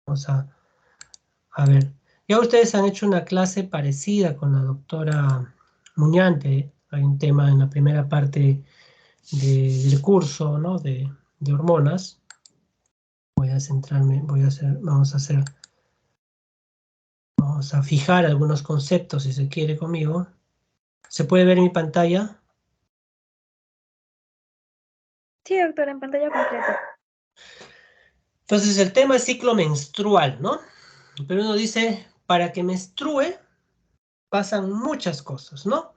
Vamos a ver. Ya ustedes han hecho una clase parecida con la doctora Muñante. Hay un tema en la primera parte del curso, ¿no? De hormonas. Voy a centrarme, vamos a fijar algunos conceptos, si se quiere, conmigo. ¿Se puede ver mi pantalla? Sí, doctora, en pantalla completa. Entonces, el tema es ciclo menstrual, ¿no? Pero uno dice, para que menstrue, pasan muchas cosas, ¿no?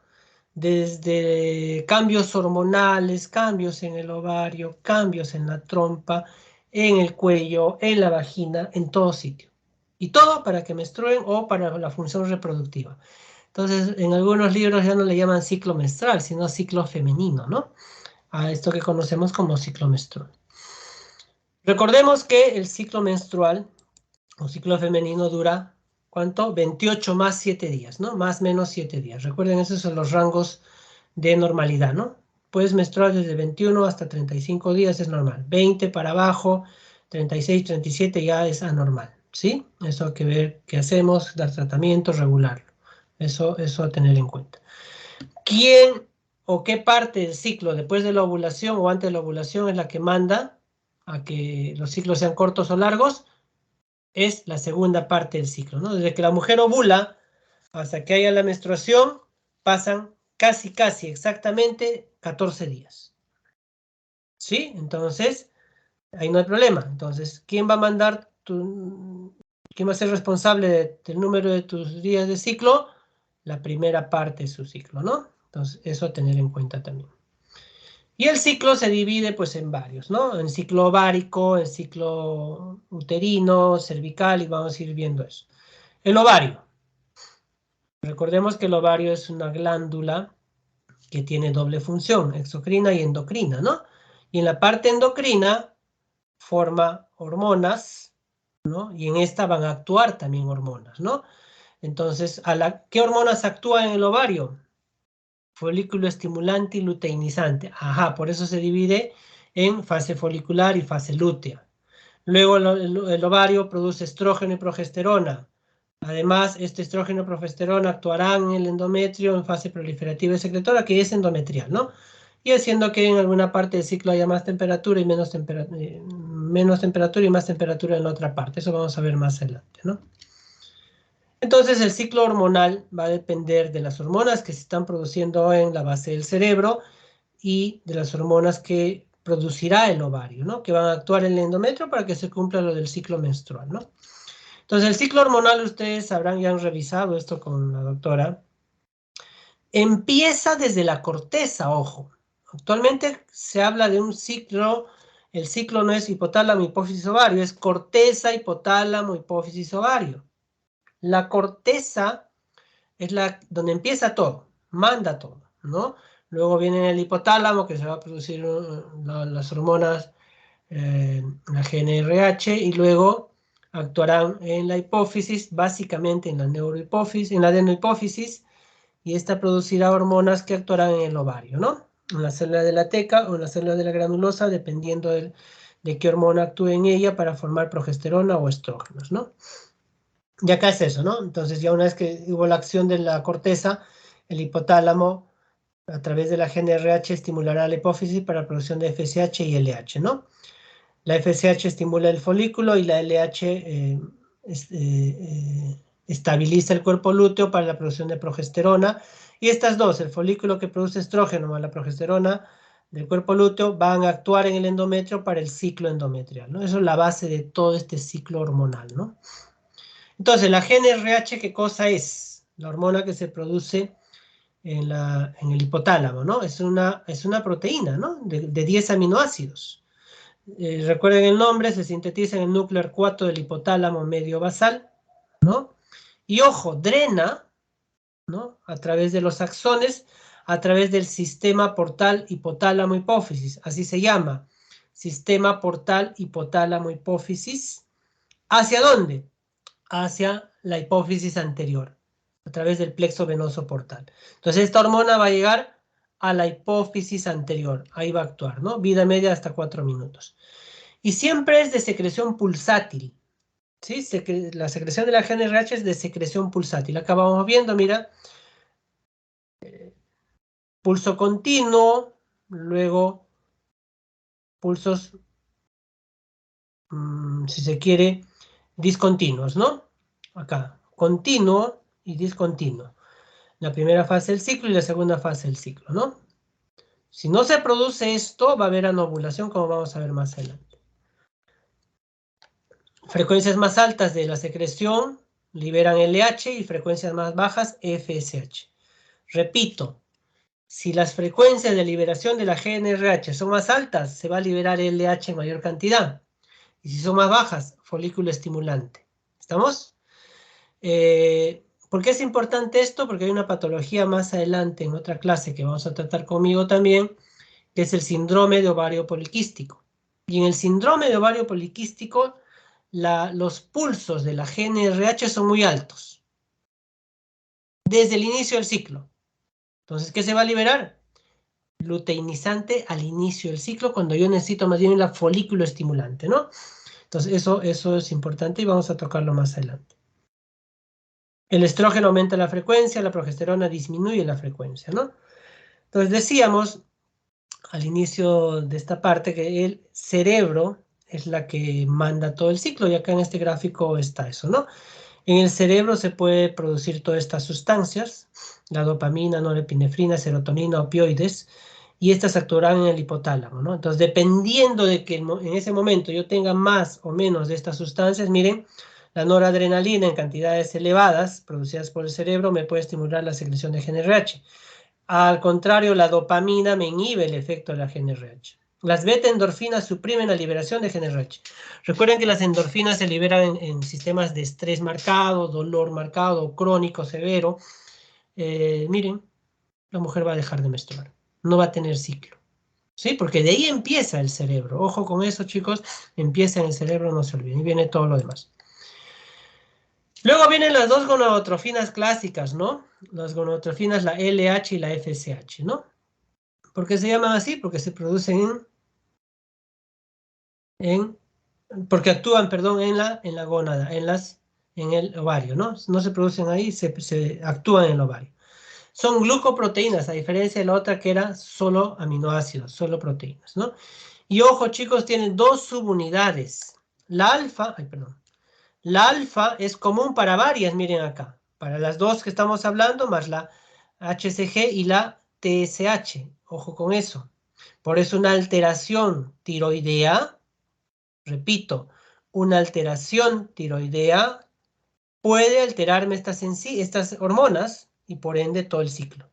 Desde cambios hormonales, cambios en el ovario, cambios en la trompa, en el cuello, en la vagina, en todo sitio. Y todo para que menstruen o para la función reproductiva. Entonces, en algunos libros ya no le llaman ciclo menstrual, sino ciclo femenino, ¿no? A esto que conocemos como ciclo menstrual. Recordemos que el ciclo menstrual o ciclo femenino dura, ¿cuánto? 28 más 7 días, ¿no? Más menos 7 días. Recuerden, esos son los rangos de normalidad, ¿no? Puedes menstruar desde 21 hasta 35 días, es normal. 20 para abajo, 36, 37 ya es anormal, ¿sí? Eso hay que ver qué hacemos, dar tratamiento, regularlo. Eso a tener en cuenta. ¿Quién o qué parte del ciclo después de la ovulación o antes de la ovulación es la que manda a que los ciclos sean cortos o largos? Es la segunda parte del ciclo, ¿no? Desde que la mujer ovula hasta que haya la menstruación pasan casi exactamente 14 días. ¿Sí? Entonces, ahí no hay problema. Entonces, ¿quién va a mandar quién va a ser responsable del número de tus días de ciclo? La primera parte de su ciclo, ¿no? Entonces, eso a tener en cuenta también. Y el ciclo se divide pues en varios, ¿no? En ciclo ovárico, en ciclo uterino, cervical, y vamos a ir viendo eso. El ovario. Recordemos que el ovario es una glándula que tiene doble función, exocrina y endocrina, ¿no? Y en la parte endocrina forma hormonas, ¿no? Y en esta van a actuar también hormonas, ¿no? Entonces, ¿qué hormonas actúan en el ovario? Folículo estimulante y luteinizante. Ajá, por eso se divide en fase folicular y fase lútea. Luego el ovario produce estrógeno y progesterona. Además, este estrógeno y progesterona actuarán en el endometrio en fase proliferativa y secretora, que es endometrial, ¿no? Y haciendo que en alguna parte del ciclo haya más temperatura y menos temperatura y más temperatura en la otra parte. Eso vamos a ver más adelante, ¿no? Entonces, el ciclo hormonal va a depender de las hormonas que se están produciendo en la base del cerebro y de las hormonas que producirá el ovario, ¿no? Que van a actuar en el endometrio para que se cumpla lo del ciclo menstrual, ¿no? Entonces, el ciclo hormonal, ustedes sabrán, ya han revisado esto con la doctora, empieza desde la corteza, ojo. Actualmente se habla de un ciclo, el ciclo no es hipotálamo, hipófisis, ovario, es corteza, hipotálamo, hipófisis, ovario. La corteza es donde empieza todo, manda todo, ¿no? Luego viene el hipotálamo, que se va a producir las hormonas, la GnRH, y luego actuarán en la hipófisis, básicamente en la neurohipófisis, en la adenohipófisis, y esta producirá hormonas que actuarán en el ovario, ¿no? En la célula de la teca o en la célula de la granulosa, dependiendo de qué hormona actúe en ella para formar progesterona o estrógenos, ¿no? Y acá es eso, ¿no? Entonces ya una vez que hubo la acción de la corteza, el hipotálamo a través de la GnRH estimulará la hipófisis para la producción de FSH y LH, ¿no? La FSH estimula el folículo y la LH estabiliza el cuerpo lúteo para la producción de progesterona. Y estas dos, el folículo que produce estrógeno más la progesterona del cuerpo lúteo, van a actuar en el endometrio para el ciclo endometrial, ¿no? Eso es la base de todo este ciclo hormonal, ¿no? Entonces, la GnRH, ¿qué cosa es? La hormona que se produce en el hipotálamo, ¿no? Es una proteína, ¿no? De 10 aminoácidos. Recuerden el nombre, se sintetiza en el núcleo 4 del hipotálamo medio basal, ¿no? Y ojo, drena, ¿no? A través de los axones, a través del sistema portal hipotálamo hipófisis, así se llama, sistema portal hipotálamo hipófisis. ¿Hacia dónde? Hacia la hipófisis anterior, a través del plexo venoso portal. Entonces esta hormona va a llegar a la hipófisis anterior, ahí va a actuar, ¿no? Vida media hasta 4 minutos. Y siempre es de secreción pulsátil, ¿sí? La secreción de la GNRH es de secreción pulsátil. Acá vamos viendo, mira, pulso continuo, luego pulsos, si se quiere, discontinuos, ¿no? Acá, continuo y discontinuo. La primera fase del ciclo y la segunda fase del ciclo, ¿no? Si no se produce esto, va a haber anovulación, como vamos a ver más adelante. Frecuencias más altas de la secreción liberan LH y frecuencias más bajas FSH. Repito, si las frecuencias de liberación de la GNRH son más altas, se va a liberar LH en mayor cantidad. Y si son más bajas, folículo estimulante. ¿Estamos? ¿Por qué es importante esto? Porque hay una patología más adelante en otra clase que vamos a tratar conmigo también, que es el síndrome de ovario poliquístico. Y en el síndrome de ovario poliquístico, los pulsos de la GNRH son muy altos, desde el inicio del ciclo. Entonces, ¿qué se va a liberar? Luteinizante al inicio del ciclo, cuando yo necesito más bien la folículo estimulante, ¿no? Entonces, eso es importante y vamos a tocarlo más adelante. El estrógeno aumenta la frecuencia, la progesterona disminuye la frecuencia, ¿no? Entonces, decíamos al inicio de esta parte que el cerebro es la que manda todo el ciclo, y acá en este gráfico está eso, ¿no? En el cerebro se puede producir todas estas sustancias, la dopamina, norepinefrina, serotonina, opioides, y estas actuarán en el hipotálamo, ¿no? Entonces, dependiendo de que en ese momento yo tenga más o menos de estas sustancias, miren, la noradrenalina en cantidades elevadas producidas por el cerebro me puede estimular la secreción de GNRH. Al contrario, la dopamina me inhibe el efecto de la GNRH. Las beta-endorfinas suprimen la liberación de GNRH. Recuerden que las endorfinas se liberan en sistemas de estrés marcado, dolor marcado, crónico, severo. Miren, la mujer va a dejar de menstruar. No va a tener ciclo. ¿Sí? Porque de ahí empieza el cerebro. Ojo con eso, chicos. Empieza en el cerebro, no se olviden. Y viene todo lo demás. Luego vienen las dos gonadotrofinas clásicas, ¿no? Las gonadotrofinas, la LH y la FSH, ¿no? ¿Por qué se llaman así? Porque se producen porque actúan, perdón, en la gónada, en el ovario, ¿no? No se producen ahí, se actúan en el ovario. Son glucoproteínas, a diferencia de la otra que era solo aminoácidos, solo proteínas, ¿no? Y ojo, chicos, tienen dos subunidades. La alfa, la alfa es común para varias, miren acá, para las dos que estamos hablando, más la HCG y la TSH. Ojo con eso. Por eso una alteración tiroidea, repito, una alteración tiroidea puede alterarme estas hormonas y por ende todo el ciclo.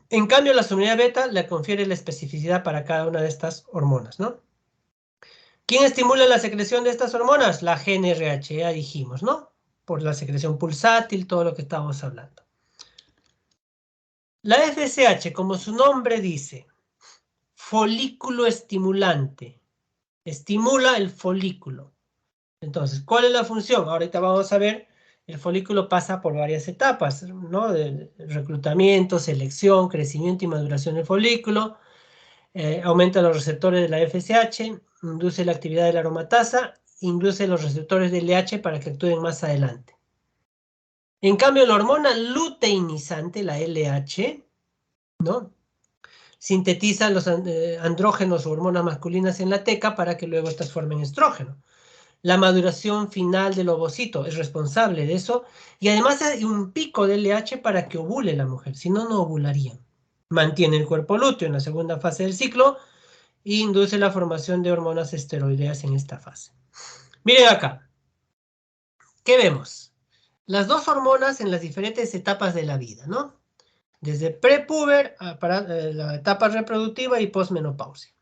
En cambio, la subunidad beta le confiere la especificidad para cada una de estas hormonas, ¿no? ¿Quién estimula la secreción de estas hormonas? La GNRH, ya dijimos, ¿no? Por la secreción pulsátil, todo lo que estábamos hablando. La FSH, como su nombre dice, folículo estimulante, estimula el folículo. Entonces, ¿cuál es la función? Ahorita vamos a ver, el folículo pasa por varias etapas, ¿no? De reclutamiento, selección, crecimiento y maduración del folículo. Aumenta los receptores de la FSH, induce la actividad de la aromatasa, induce los receptores de LH para que actúen más adelante. En cambio, la hormona luteinizante, la LH, ¿no? Sintetiza los andrógenos o hormonas masculinas en la teca para que luego estas formen estrógeno. La maduración final del ovocito es responsable de eso, y además hay un pico de LH para que ovule la mujer, si no, no ovularían. Mantiene el cuerpo lúteo en la segunda fase del ciclo e induce la formación de hormonas esteroideas en esta fase. Miren acá, ¿qué vemos? Las dos hormonas en las diferentes etapas de la vida, ¿no? Desde prepuber para la etapa reproductiva y posmenopausia.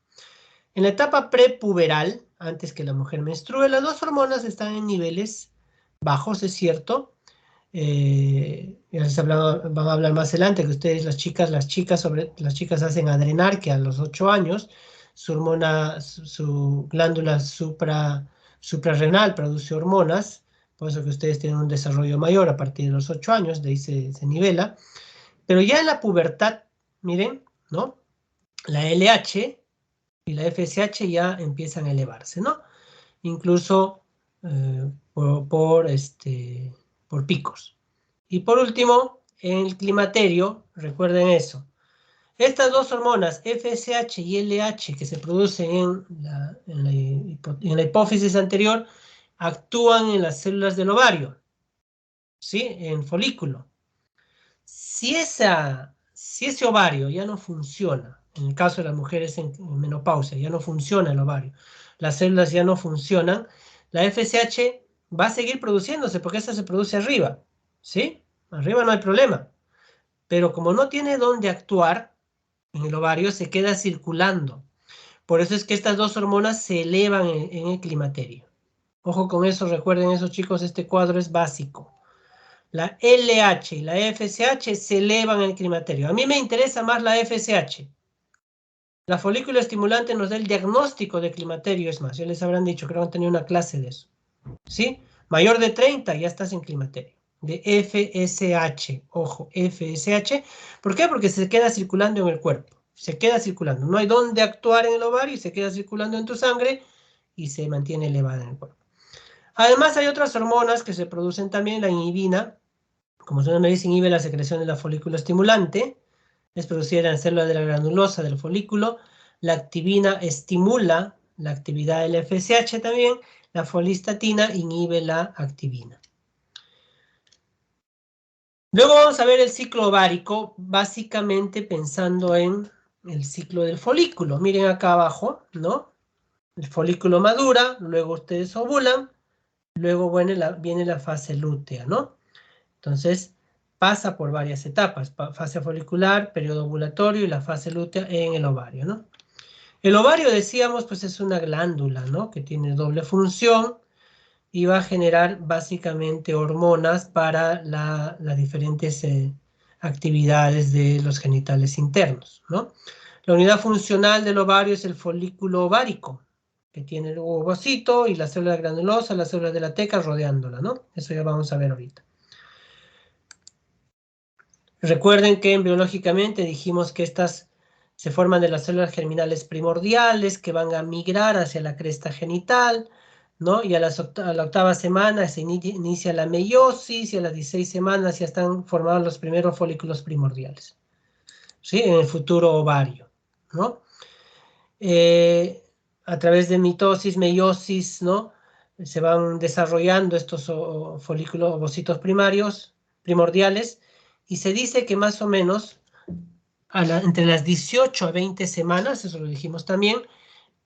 En la etapa prepuberal, antes que la mujer menstrue, las dos hormonas están en niveles bajos, es cierto. Ya les van a hablar más adelante que ustedes, las chicas hacen adrenar que a los 8 años su hormona, su glándula suprarrenal produce hormonas, por eso que ustedes tienen un desarrollo mayor a partir de los 8 años, de ahí se nivela. Pero ya en la pubertad, miren, ¿no? La LH y la FSH ya empiezan a elevarse, ¿no? Incluso por picos. Y por último, en el climaterio, recuerden eso. Estas dos hormonas, FSH y LH, que se producen en la hipófisis anterior, actúan en las células del ovario, ¿sí? En folículo. Si ese ovario ya no funciona, en el caso de las mujeres en menopausia, ya no funciona el ovario, las células ya no funcionan, la FSH va a seguir produciéndose porque esta se produce arriba, ¿sí? Arriba no hay problema. Pero como no tiene dónde actuar en el ovario, se queda circulando. Por eso es que estas dos hormonas se elevan en el climaterio. Ojo con eso, recuerden eso, chicos, este cuadro es básico. La LH y la FSH se elevan en el climaterio. A mí me interesa más la FSH. La folículo estimulante nos da el diagnóstico de climaterio, es más, ya les habrán dicho, creo que han tenido una clase de eso. ¿Sí? Mayor de 30 ya estás en climaterio. De FSH, ojo, FSH. ¿Por qué? Porque se queda circulando en el cuerpo. Se queda circulando. No hay dónde actuar en el ovario y se queda circulando en tu sangre y se mantiene elevada en el cuerpo. Además hay otras hormonas que se producen también, la inhibina, como su nombre dice, inhibe la secreción de la folículo estimulante, es producida en la célula de la granulosa del folículo. La activina estimula la actividad del FSH también. La folistatina inhibe la activina. Luego vamos a ver el ciclo ovárico, básicamente pensando en el ciclo del folículo. Miren acá abajo, ¿no? El folículo madura, luego ustedes ovulan, luego viene la fase lútea, ¿no? Entonces, pasa por varias etapas, fase folicular, periodo ovulatorio y la fase lútea en el ovario, ¿no? El ovario, decíamos, pues es una glándula, ¿no? Que tiene doble función y va a generar básicamente hormonas para las diferentes actividades de los genitales internos, ¿no? La unidad funcional del ovario es el folículo ovárico, que tiene el ovocito y la célula granulosa, la célula de la teca rodeándola, ¿no? Eso ya vamos a ver ahorita. Recuerden que biológicamente dijimos que estas se forman de las células germinales primordiales que van a migrar hacia la cresta genital, ¿no? Y a la octava semana se inicia la meiosis y a las 16 semanas ya están formados los primeros folículos primordiales, ¿sí? En el futuro ovario, ¿no? A través de mitosis, meiosis, ¿no? Se van desarrollando estos folículos, ovocitos primordiales, y se dice que más o menos entre las 18 a 20 semanas, eso lo dijimos también,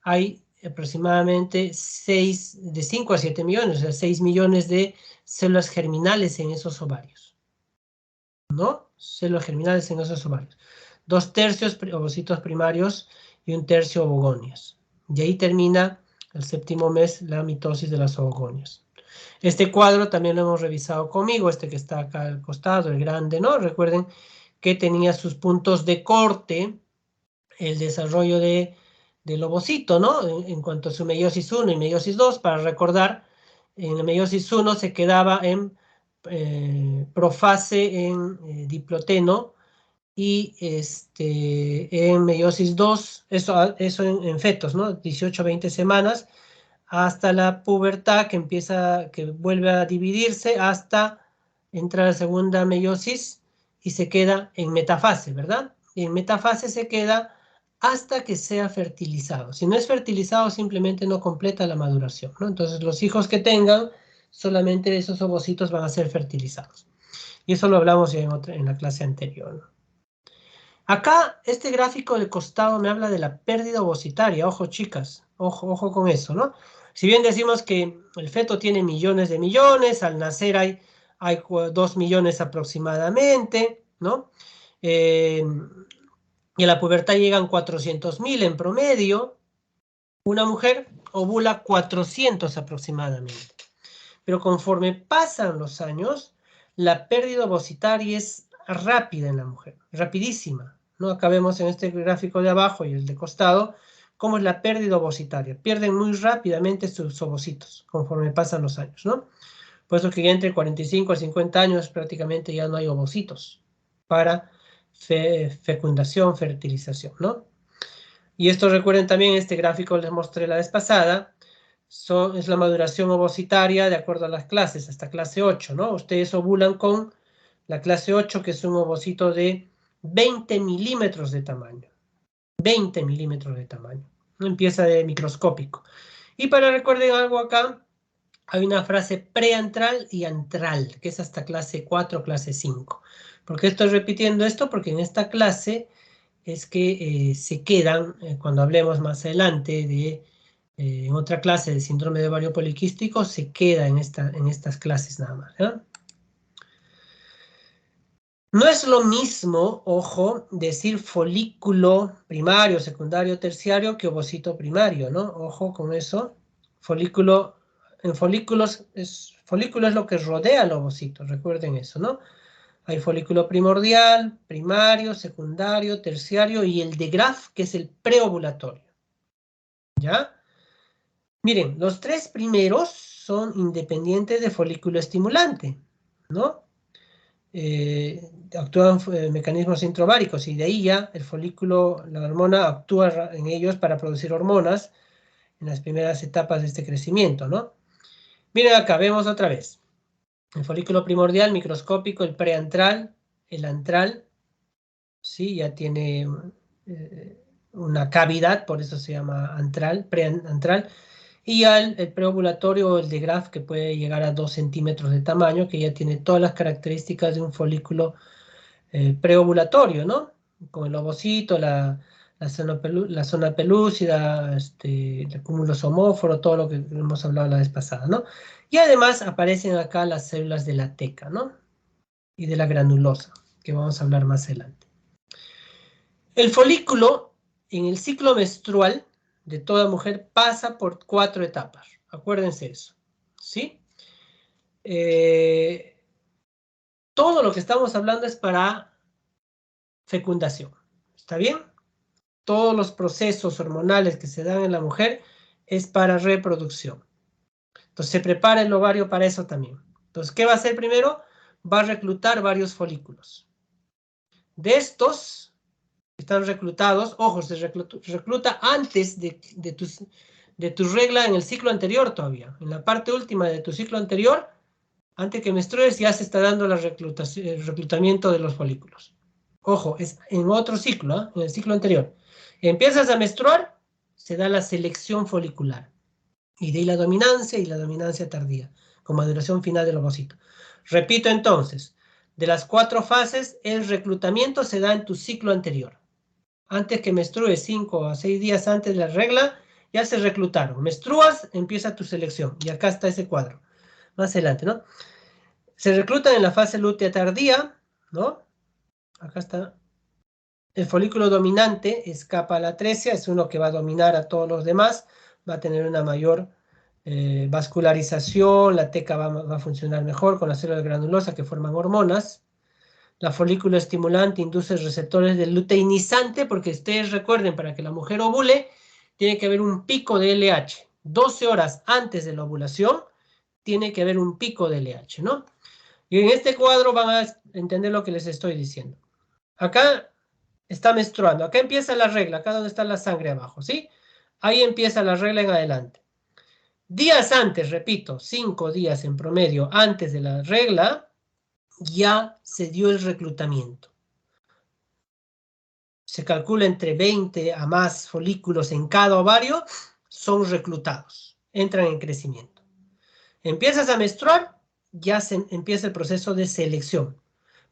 hay aproximadamente de 5 a 7 millones, o sea, 6 millones de células germinales en esos ovarios, ¿no? Células germinales en esos ovarios. 2/3 ovocitos primarios y 1/3 ovogonias. Y ahí termina el séptimo mes la mitosis de las ovogonias. Este cuadro también lo hemos revisado conmigo, este que está acá al costado, el grande, ¿no? Recuerden que tenía sus puntos de corte, el desarrollo del ovocito, ¿no? En cuanto a su meiosis 1 y meiosis 2, para recordar, en la meiosis 1 se quedaba en profase en diploteno y en meiosis 2, eso en fetos, ¿no? 18 a 20 semanas, hasta la pubertad que vuelve a dividirse hasta entrar a la segunda meiosis y se queda en metafase, ¿verdad? Y en metafase se queda hasta que sea fertilizado. Si no es fertilizado, simplemente no completa la maduración, ¿no? Entonces, los hijos que tengan, solamente esos ovocitos van a ser fertilizados. Y eso lo hablamos ya en la clase anterior, ¿no? Acá, este gráfico del costado me habla de la pérdida ovocitaria. Ojo, chicas, ojo con eso, ¿no? Si bien decimos que el feto tiene millones de millones, al nacer hay 2 millones aproximadamente, ¿no? Y a la pubertad llegan 400.000 en promedio. Una mujer ovula 400 aproximadamente. Pero conforme pasan los años, la pérdida ovocitaria es rápida en la mujer, rapidísima, ¿no? Acá vemos en este gráfico de abajo y el de costado cómo es la pérdida ovocitaria. Pierden muy rápidamente sus ovocitos conforme pasan los años, ¿no? Por eso que ya entre 45 a 50 años prácticamente ya no hay ovocitos para fecundación, fertilización, ¿no? Y esto recuerden también, este gráfico les mostré la vez pasada, es la maduración ovocitaria de acuerdo a las clases, hasta clase 8, ¿no? Ustedes ovulan con la clase 8, que es un ovocito de 20 milímetros de tamaño. 20 milímetros de tamaño. No empieza de microscópico. Y para recuerden algo acá, hay una frase preantral y antral, que es hasta clase 4, clase 5. ¿Por qué estoy repitiendo esto? Porque en esta clase es que se quedan, cuando hablemos más adelante de en otra clase de síndrome de ovario poliquístico, se queda en estas clases nada más, ¿ya? No es lo mismo, ojo, decir folículo primario, secundario, terciario que ovocito primario, ¿no? Ojo con eso. Folículo, en folículo es lo que rodea al ovocito, recuerden eso, ¿no? Hay folículo primordial, primario, secundario, terciario y el de Graf, que es el preovulatorio, ¿ya? Miren, los tres primeros son independientes de folículo estimulante, ¿no? Actúan mecanismos introváricos y de ahí ya el folículo, la hormona actúa en ellos para producir hormonas en las primeras etapas de este crecimiento, ¿no? Miren acá, vemos otra vez. El folículo primordial, microscópico, el preantral, el antral, ¿sí? Ya tiene una cavidad, por eso se llama antral, preantral. Y ya el preovulatorio o el de Graf, que puede llegar a 2 centímetros de tamaño, que ya tiene todas las características de un folículo preovulatorio, ¿no? Con el ovocito, la zona pelúcida, el cúmulo somóforo, todo lo que hemos hablado la vez pasada, ¿no? Y además aparecen acá las células de la teca, ¿no? Y de la granulosa, que vamos a hablar más adelante. El folículo en el ciclo menstrual de toda mujer pasa por 4 etapas. Acuérdense eso, ¿sí? Todo lo que estamos hablando es para fecundación, ¿está bien? Todos los procesos hormonales que se dan en la mujer es para reproducción. Entonces se prepara el ovario para eso también. Entonces, ¿qué va a hacer primero? Va a reclutar varios folículos. De estos están reclutados, ojo, se recluta antes de tu regla en el ciclo anterior todavía. En la parte última de tu ciclo anterior, antes que menstrues, ya se está dando el reclutamiento de los folículos. Ojo, es en otro ciclo, ¿eh? En el ciclo anterior. Empiezas a menstruar, se da la selección folicular. Y de ahí la dominancia tardía, con maduración final del ovocito. Repito entonces, de las 4 fases, el reclutamiento se da en tu ciclo anterior. Antes que menstrues 5 a 6 días antes de la regla, ya se reclutaron. Menstruas, empieza tu selección. Y acá está ese cuadro. Más adelante, ¿no? Se reclutan en la fase lútea tardía, ¿no? Acá está. El folículo dominante escapa a la atresia, es uno que va a dominar a todos los demás, va a tener una mayor vascularización, la teca va a funcionar mejor con las células granulosas que forman hormonas. La folículo estimulante induce receptores del luteinizante, porque ustedes recuerden, para que la mujer ovule, tiene que haber un pico de LH. 12 horas antes de la ovulación, tiene que haber un pico de LH, ¿no? Y en este cuadro van a entender lo que les estoy diciendo. Acá está menstruando, acá empieza la regla, acá donde está la sangre abajo, ¿sí? Ahí empieza la regla en adelante. Días antes, repito, 5 días en promedio antes de la regla, ya se dio el reclutamiento. Se calcula entre 20 a más folículos en cada ovario, son reclutados, entran en crecimiento. Empiezas a menstruar, ya se empieza el proceso de selección.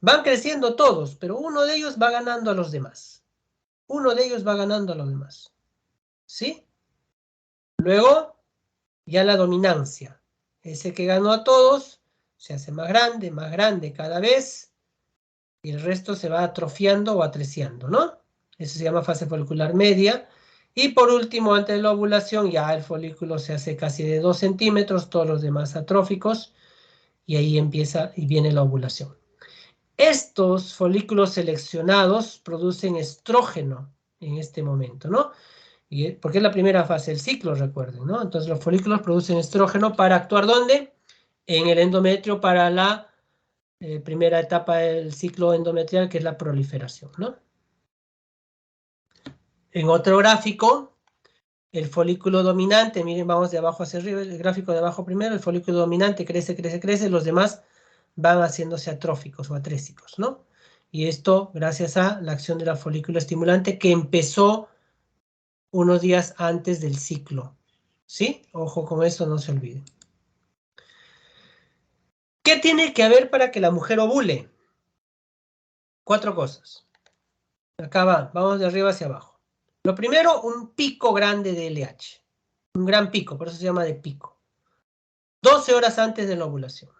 Van creciendo todos, pero uno de ellos va ganando a los demás. Uno de ellos va ganando a los demás. ¿Sí? Luego, ya la dominancia. Ese que ganó a todos se hace más grande cada vez, y el resto se va atrofiando o atreciando, ¿no? Eso se llama fase folicular media. Y por último, antes de la ovulación, ya el folículo se hace casi de 2 centímetros, todos los demás atróficos, y ahí empieza y viene la ovulación. Estos folículos seleccionados producen estrógeno en este momento, ¿no? Porque es la primera fase del ciclo, recuerden, ¿no? Entonces los folículos producen estrógeno para actuar ¿dónde? En el endometrio para la primera etapa del ciclo endometrial, que es la proliferación, ¿no? En otro gráfico El folículo dominante, miren, vamos de abajo hacia arriba, el gráfico de abajo primero, el folículo dominante crece, crece, crece, los demás van haciéndose atróficos o atrésicos, ¿no? Y esto gracias a la acción de la folícula estimulante que empezó unos días antes del ciclo, ¿sí? Ojo con esto, no se olviden. ¿Qué tiene que haber para que la mujer ovule? 4 cosas. Acá va, vamos de arriba hacia abajo. Lo primero, un pico grande de LH. Un gran pico, por eso se llama de pico. 12 horas antes de la ovulación.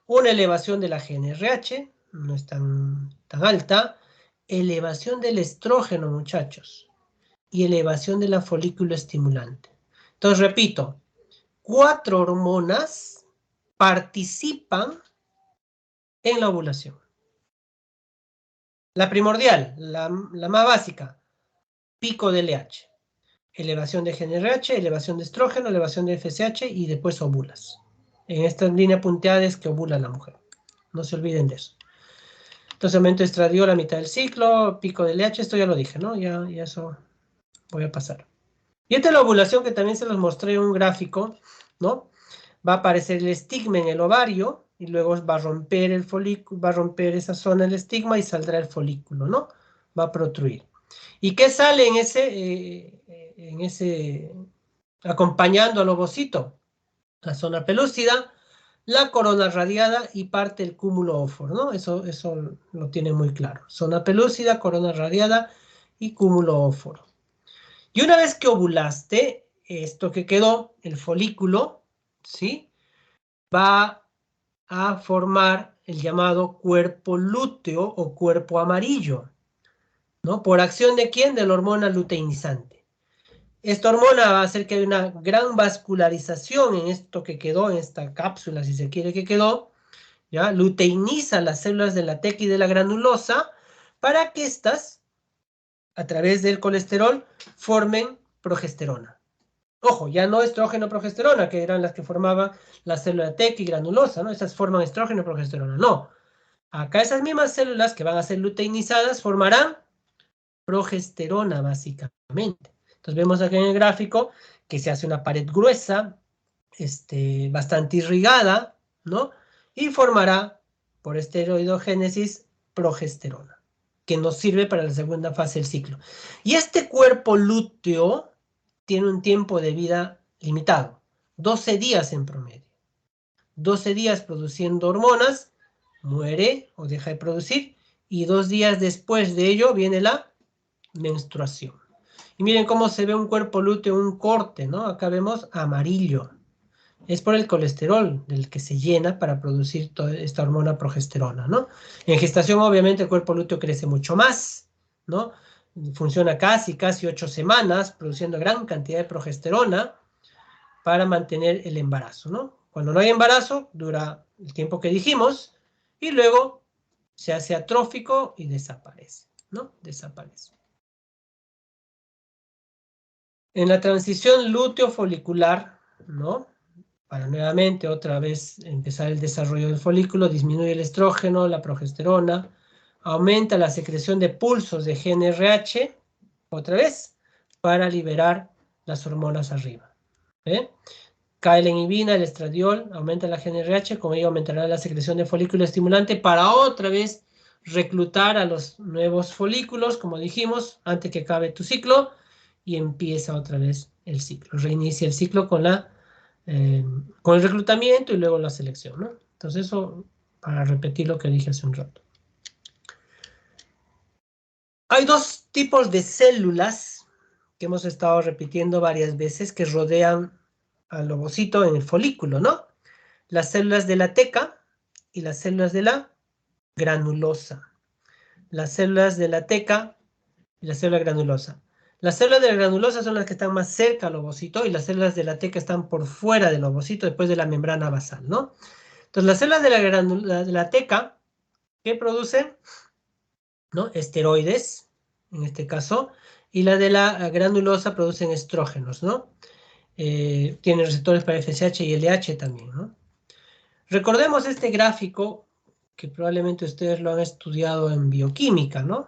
Una elevación de la GnRH, no es tan alta. Elevación del estrógeno, muchachos. Y elevación de la folícula estimulante. Entonces, repito, 4 hormonas participan en la ovulación. La primordial, la más básica, pico de LH. Elevación de GnRH, elevación de estrógeno, elevación de FSH y después ovulas. En esta línea punteada es que ovula la mujer. No se olviden de eso. Entonces, aumento de estradiol a mitad del ciclo, pico de LH, esto ya lo dije, ¿no? Ya eso voy a pasar. Y esta es la ovulación que también se los mostré en un gráfico, ¿no? Va a aparecer el estigma en el ovario y luego va a romper el folículo, va a romper esa zona del estigma y saldrá el folículo, ¿no? Va a protruir. ¿Y qué sale en ese acompañando al ovocito? La zona pelúcida, la corona radiada y parte del cúmulo óforo, ¿no? Eso lo tiene muy claro. Zona pelúcida, corona radiada y cúmulo óforo. Y una vez que ovulaste, esto que quedó, el folículo, ¿sí? Va a formar el llamado cuerpo lúteo o cuerpo amarillo, ¿no? ¿Por acción de quién? De la hormona luteinizante. Esta hormona va a hacer que haya una gran vascularización en esto que quedó, en esta cápsula, si se quiere que quedó, ¿ya? Luteiniza las células de la teca y de la granulosa para que éstas, a través del colesterol, formen progesterona. Ojo, ya no estrógeno progesterona, que eran las que formaban la célula teca y granulosa, ¿no? Esas forman estrógeno y progesterona, no. Acá esas mismas células que van a ser luteinizadas formarán progesterona, básicamente. Entonces vemos aquí en el gráfico que se hace una pared gruesa, bastante irrigada, ¿no? Y formará, por esteroidogénesis, progesterona, que nos sirve para la segunda fase del ciclo. Y este cuerpo lúteo tiene un tiempo de vida limitado, 12 días en promedio. 12 días produciendo hormonas, muere o deja de producir, y 2 días después de ello viene la menstruación. Y miren cómo se ve un cuerpo lúteo, un corte, ¿no? Acá vemos amarillo. Es por el colesterol del que se llena para producir toda esta hormona progesterona, ¿no? En gestación, obviamente, el cuerpo lúteo crece mucho más, ¿no? Funciona casi 8 semanas, produciendo gran cantidad de progesterona para mantener el embarazo, ¿no? Cuando no hay embarazo, dura el tiempo que dijimos, y luego se hace atrófico y desaparece, ¿no? Desaparece. En la transición lúteo-folicular, ¿no? Para nuevamente otra vez empezar el desarrollo del folículo, disminuye el estrógeno, la progesterona, aumenta la secreción de pulsos de GnRH, otra vez, para liberar las hormonas arriba. ¿Ve? Cae la inhibina, el estradiol, aumenta la GnRH, con ello aumentará la secreción de folículo estimulante para otra vez reclutar a los nuevos folículos, como dijimos, antes que acabe tu ciclo, y empieza otra vez el ciclo. Reinicia el ciclo con el reclutamiento y luego la selección, ¿no? Entonces eso, para repetir lo que dije hace un rato. Hay 2 tipos de células que hemos estado repitiendo varias veces que rodean al ovocito en el folículo, ¿no? Las células de la teca y las células de la granulosa. Las células de la teca y la célula granulosa. Las células de la granulosa son las que están más cerca al ovocito y las células de la teca están por fuera del ovocito después de la membrana basal, ¿no? Entonces, las células de la teca, ¿qué producen? ¿No? Esteroides, en este caso, y la de la granulosa producen estrógenos, ¿no? Tienen receptores para FSH y LH también, ¿no? Recordemos este gráfico que probablemente ustedes lo han estudiado en bioquímica, ¿no?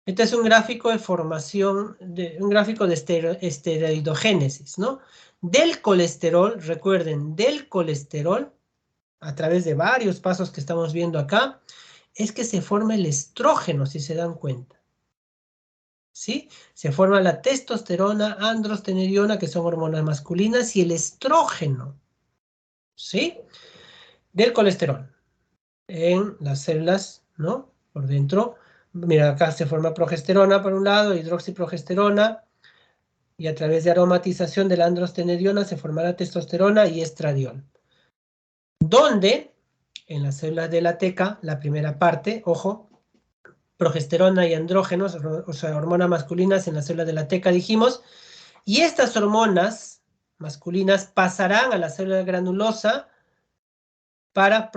Este es un gráfico de formación, un gráfico de esteroidogénesis, ¿no? Del colesterol, recuerden, del colesterol, a través de varios pasos que estamos viendo acá, es que se forma el estrógeno, si se dan cuenta. ¿Sí? Se forma la testosterona, androstenediona, que son hormonas masculinas, y el estrógeno, ¿sí? Del colesterol en las células, ¿no? Por dentro. Mira, acá se forma progesterona por un lado, hidroxiprogesterona, y a través de aromatización de la androstenediona se formará testosterona y estradiol. Donde, en las células de la teca, la primera parte, ojo, progesterona y andrógenos, o sea, hormonas masculinas en las células de la teca, dijimos, y estas hormonas masculinas pasarán a la célula granulosa para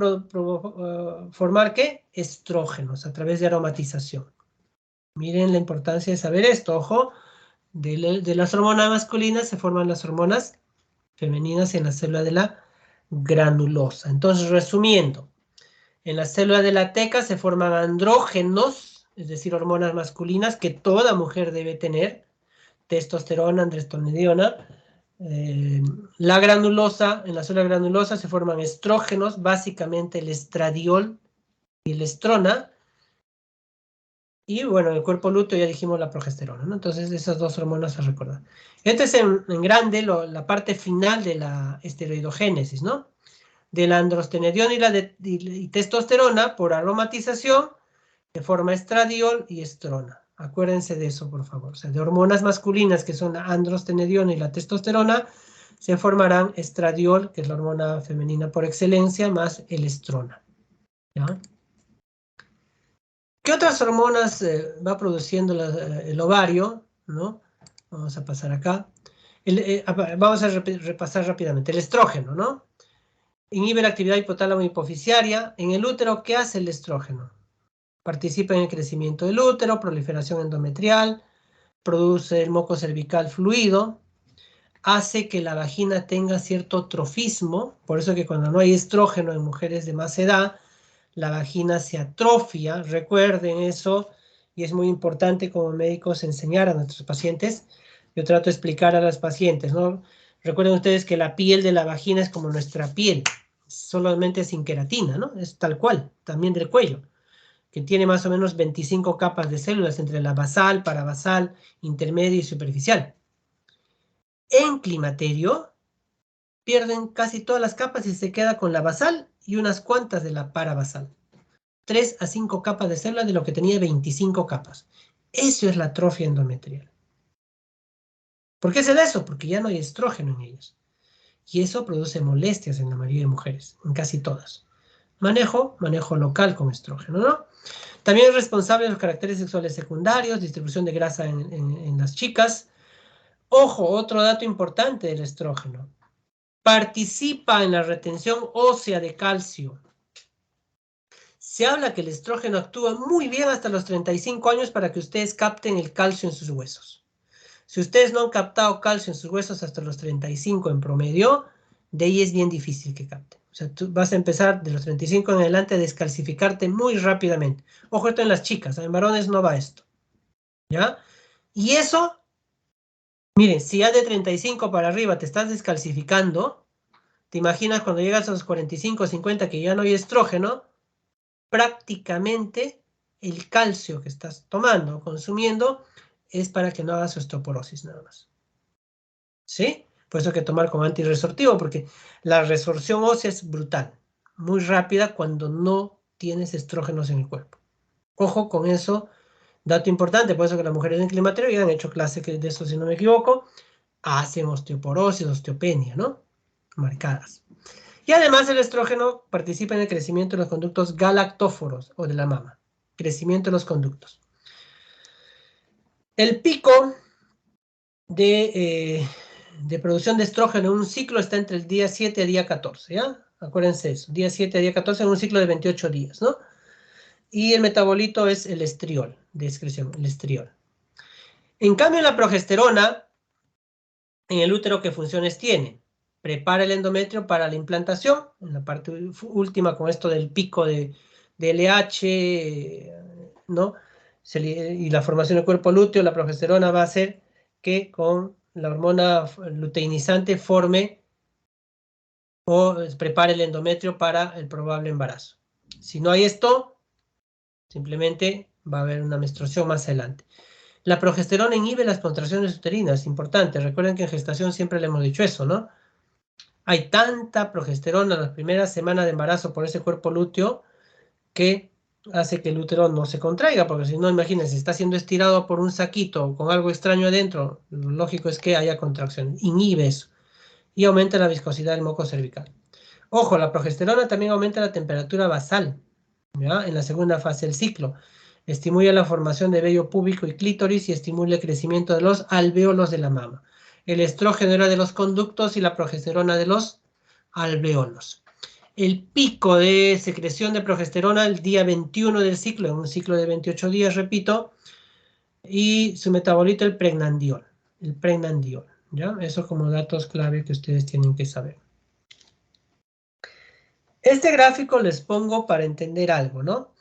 formar, ¿qué? Estrógenos a través de aromatización. Miren la importancia de saber esto, ojo, de las hormonas masculinas se forman las hormonas femeninas en la célula de la granulosa. Entonces, resumiendo, en la célula de la teca se forman andrógenos, es decir, hormonas masculinas que toda mujer debe tener, testosterona, androstenediona. La granulosa, en la célula granulosa se forman estrógenos, básicamente el estradiol y la estrona. Y bueno, en el cuerpo lúteo ya dijimos la progesterona, ¿no? Entonces esas dos hormonas a recordar. Esta es en grande la parte final de la esteroidogénesis, ¿no? De la androstenediona y testosterona por aromatización se forma estradiol y estrona. Acuérdense de eso, por favor. O sea, de hormonas masculinas que son la androstenediona y la testosterona se formarán estradiol, que es la hormona femenina por excelencia, más el estrona. ¿Ya? ¿Qué otras hormonas va produciendo el ovario? ¿No? Vamos a pasar acá. Vamos a repasar rápidamente. El estrógeno, ¿no? Inhibe la actividad hipotálamo hipoficiaria. En el útero, ¿qué hace el estrógeno? Participa en el crecimiento del útero, proliferación endometrial, produce el moco cervical fluido, hace que la vagina tenga cierto trofismo, por eso que cuando no hay estrógeno en mujeres de más edad, la vagina se atrofia, recuerden eso, y es muy importante como médicos enseñar a nuestros pacientes. Yo trato de explicar a las pacientes, ¿no? Recuerden ustedes que la piel de la vagina es como nuestra piel, solamente sin queratina, ¿no? Es tal cual, también del cuello, que tiene más o menos 25 capas de células entre la basal, parabasal, intermedia y superficial. En climaterio pierden casi todas las capas y se queda con la basal y unas cuantas de la parabasal. 3 a 5 capas de células de lo que tenía 25 capas. Eso es la atrofia endometrial. ¿Por qué es eso? Porque ya no hay estrógeno en ellas. Y eso produce molestias en la mayoría de mujeres, en casi todas. Manejo local con estrógeno, ¿no? También es responsable de los caracteres sexuales secundarios, distribución de grasa en las chicas. Ojo, otro dato importante del estrógeno. Participa en la retención ósea de calcio. Se habla que el estrógeno actúa muy bien hasta los 35 años para que ustedes capten el calcio en sus huesos. Si ustedes no han captado calcio en sus huesos hasta los 35 en promedio, de ahí es bien difícil que capten. O sea, tú vas a empezar de los 35 en adelante a descalcificarte muy rápidamente. Ojo, esto en las chicas, en varones no va esto. ¿Ya? Y eso, miren, si ya de 35 para arriba te estás descalcificando, te imaginas cuando llegas a los 45 o 50 que ya no hay estrógeno, prácticamente el calcio que estás tomando o consumiendo es para que no hagas osteoporosis nada más. ¿Sí? Por eso hay que tomar como antirresortivo, porque la resorción ósea es brutal, muy rápida cuando no tienes estrógenos en el cuerpo. Ojo con eso, dato importante, por eso que las mujeres en climaterio ya han hecho clase de eso, si no me equivoco, hacen osteoporosis, osteopenia, ¿no? Marcadas. Y además el estrógeno participa en el crecimiento de los conductos galactóforos o de la mama. Crecimiento de los conductos. El pico de producción de estrógeno en un ciclo está entre el día 7 a día 14, ¿ya? Acuérdense eso, día 7 a día 14 en un ciclo de 28 días, ¿no? Y el metabolito es el estriol, de excreción, el estriol. En cambio, la progesterona, en el útero, ¿qué funciones tiene? Prepara el endometrio para la implantación, en la parte última con esto del pico de LH, ¿no? y la formación del cuerpo lúteo, la progesterona va a hacer que con la hormona luteinizante forme o prepare el endometrio para el probable embarazo. Si no hay esto, simplemente va a haber una menstruación más adelante. La progesterona inhibe las contracciones uterinas, importante. Recuerden que en gestación siempre le hemos dicho eso, ¿no? Hay tanta progesterona en las primeras semanas de embarazo por ese cuerpo lúteo que hace que el útero no se contraiga, porque si no, imagínense, está siendo estirado por un saquito con algo extraño adentro, lo lógico es que haya contracción. Inhibe eso y aumenta la viscosidad del moco cervical. Ojo, la progesterona también aumenta la temperatura basal, ¿ya? En la segunda fase del ciclo. Estimula la formación de vello púbico y clítoris y estimula el crecimiento de los alvéolos de la mama. El estrógeno era de los conductos y la progesterona de los alvéolos. El pico de secreción de progesterona el día 21 del ciclo, en un ciclo de 28 días, repito, y su metabolito el pregnandiol. El pregnandiol, ¿ya? Eso como datos clave que ustedes tienen que saber. Este gráfico les pongo para entender algo, ¿no?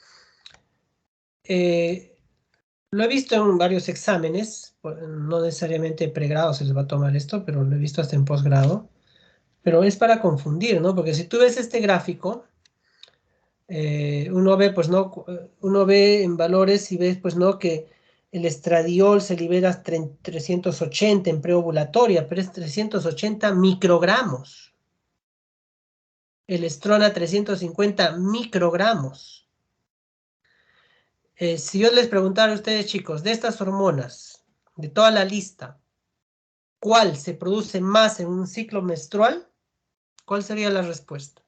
Lo he visto en varios exámenes, no necesariamente pregrado se les va a tomar esto, pero lo he visto hasta en posgrado. Pero es para confundir, ¿no? Porque si tú ves este gráfico, uno ve, pues, ¿no? Uno ve en valores y ves, pues, ¿no? Que el estradiol se libera 380 en preovulatoria, pero es 380 microgramos. El estrona 350 microgramos. Si yo les preguntara a ustedes, chicos, de estas hormonas, de toda la lista, ¿cuál se produce más en un ciclo menstrual? ¿Cuál sería la respuesta?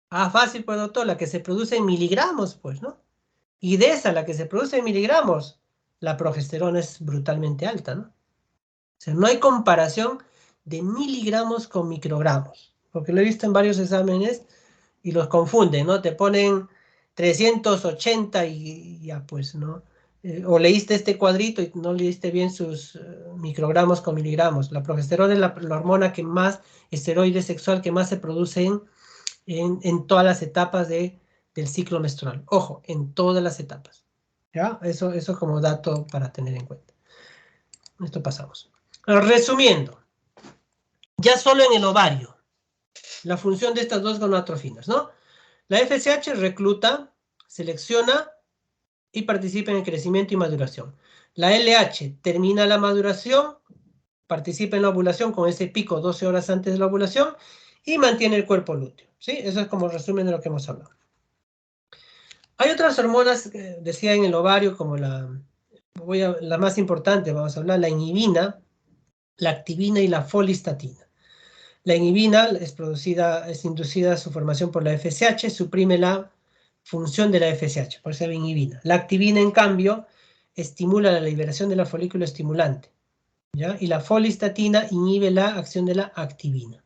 Ah, fácil, pues, doctor, la que se produce en miligramos, pues, ¿no? Y de esa, la que se produce en miligramos, la progesterona es brutalmente alta, ¿no? O sea, no hay comparación de miligramos con microgramos, porque lo he visto en varios exámenes y los confunden, ¿no? Te ponen 380 y ya, pues, ¿no? O leíste este cuadrito y no leíste bien sus microgramos con miligramos. La progesterona es la hormona que más, esteroide sexual que más se produce en todas las etapas del ciclo menstrual. Ojo, en todas las etapas. ¿Ya? Eso como dato para tener en cuenta. Esto pasamos. Resumiendo, ya solo en el ovario, la función de estas dos gonadotrofinas, ¿no? La FSH recluta, selecciona y participa en el crecimiento y maduración. La LH termina la maduración, participa en la ovulación con ese pico 12 horas antes de la ovulación y mantiene el cuerpo lúteo. ¿Sí? Eso es como resumen de lo que hemos hablado. Hay otras hormonas, decía en el ovario, como la más importante, vamos a hablar, la inhibina, la activina y la folistatina. La inhibina es inducida su formación por la FSH, suprime la función de la FSH, por eso se llama inhibina. La activina, en cambio, estimula la liberación de la folículo estimulante, ¿ya? Y la folistatina inhibe la acción de la activina.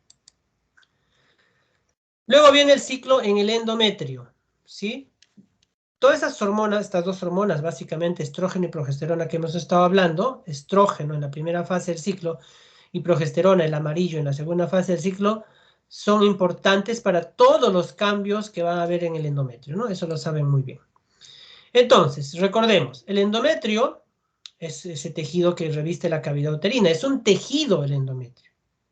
Luego viene el ciclo en el endometrio, ¿sí? Todas esas hormonas, estas dos hormonas, básicamente estrógeno y progesterona que hemos estado hablando, estrógeno en la primera fase del ciclo y progesterona, el amarillo, en la segunda fase del ciclo, son importantes para todos los cambios que va a haber en el endometrio, ¿no? Eso lo saben muy bien. Entonces, recordemos, el endometrio es ese tejido que reviste la cavidad uterina, es un tejido el endometrio,